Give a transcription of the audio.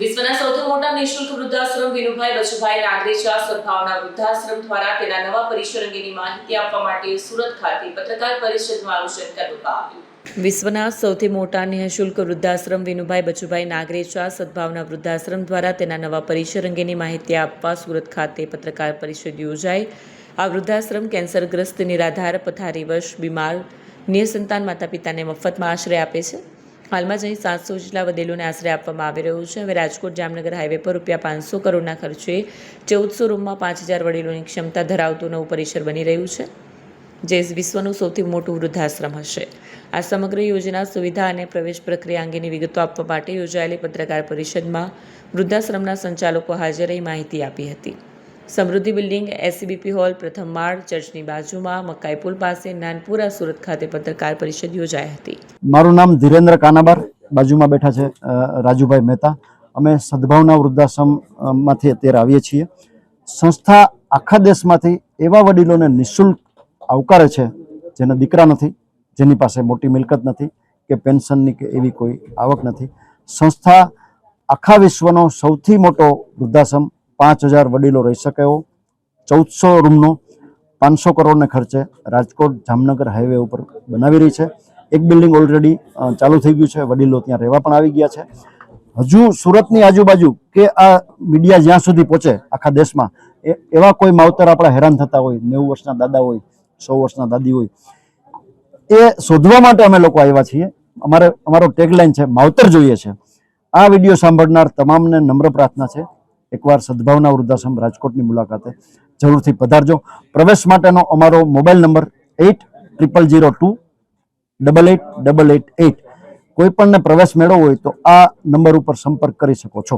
વિશ્વના સૌથી મોટા નિઃશુલ્ક વૃદ્ધાશ્રમ વિનુભાઈ બચુભાઈ નાગરેચા સદભાવના વૃદ્ધાશ્રમ દ્વારા તેના નવા પરિસર અંગેની માહિતી આપવા માટે સુરત ખાતે પત્રકાર પરિષદનું આયોજન કરવામાં આવ્યું। વિશ્વના સૌથી મોટા નિઃશુલ્ક વૃદ્ધાશ્રમ વિનુભાઈ બચુભાઈ નાગરેચા સદભાવના વૃદ્ધાશ્રમ દ્વારા તેના નવા પરિસર અંગેની માહિતી આપવા સુરત ખાતે પત્રકાર પરિષદ યોજાઈ। આ વૃદ્ધાશ્રમ કેન્સરગ્રસ્ત, નિરાધાર, પથારીવશ, બીમાર, નિઃસંતાન માતા પિતાને મફતમાં આશ્રય આપે છે। હાલમાં જ અહીં 700 જેટલા વડીલોને આશ્રય આપવામાં આવી રહ્યો છે। હવે રાજકોટ જામનગર હાઈવે પર ₹500 કરોડના ખર્ચે 1400 રૂમમાં 5000 વડીલોની ક્ષમતા ધરાવતું નવું પરિસર બની રહ્યું છે, જે વિશ્વનું સૌથી મોટું વૃદ્ધાશ્રમ હશે। આ સમગ્ર યોજના, સુવિધા અને પ્રવેશ પ્રક્રિયા અંગેની વિગતો આપવા માટે યોજાયેલી પત્રકાર પરિષદમાં વૃદ્ધાશ્રમના સંચાલકો હાજર રહી માહિતી આપી હતી। સમૃદ્ધિ બિલ્ડિંગ, એસસીબીપી હોલ, પ્રથમ માળ, ચર્ચની બાજુમાં, મકાઈ પુલ પાસે, નાનપુરા, સુરત ખાતે પત્રકાર પરિષદ યોજાઈ હતી। મારું નામ ધીરેન્દ્ર કાનાબાર, બાજુમાં બેઠા છે રાજુભાઈ મહેતા। અમે સદભાવના વૃદ્ધાશ્રમમાંથી અત્યારે આવીએ છીએ। સંસ્થા આખા દેશમાંથી એવા વડીલોને નિઃશુલ્ક આવકારે છે જેને દીકરા નથી, જેની પાસે મોટી મિલકત નથી કે પેન્શનની કે એવી કોઈ આવક નથી। સંસ્થા આખા વિશ્વનો સૌથી મોટો વૃદ્ધાશ્રમ, 5000 વડીલો રહી શકે એવો, 1400 રૂમનો, 500 કરોડને ખર્ચે રાજકોટ જામનગર હાઈવે ઉપર બનાવી રહી છે। એક બિલ્ડિંગ ઓલરેડી ચાલુ થઈ ગયું છે, વડીલો ત્યાં રહેવા પણ આવી ગયા છે। હજુ સુરતની આજુબાજુ કે આ મીડિયા જ્યાં સુધી પહોંચે આખા દેશમાં, એવા કોઈ માવતર આપણા હેરાન થતા હોય, 90 વર્ષના દાદા હોય, 100 વર્ષના દાદી હોય, એ શોધવા માટે અમે લોકો આવ્યા છીએ। અમારો ટેગલાઇન છે, માવતર જોઈએ છે। આ વિડીયો સાંભળનાર તમામને નમ્ર પ્રાર્થના છે, એકવાર સદભાવના વૃદ્ધાશ્રમ રાજકોટની મુલાકાતે જરૂરથી પધારજો। પ્રવેશ માટેનો અમારો મોબાઈલ નંબર 8000028888। કોઈ પણને પ્રવેશ મેળવવો હોય તો આ નંબર ઉપર સંપર્ક કરી શકો છો।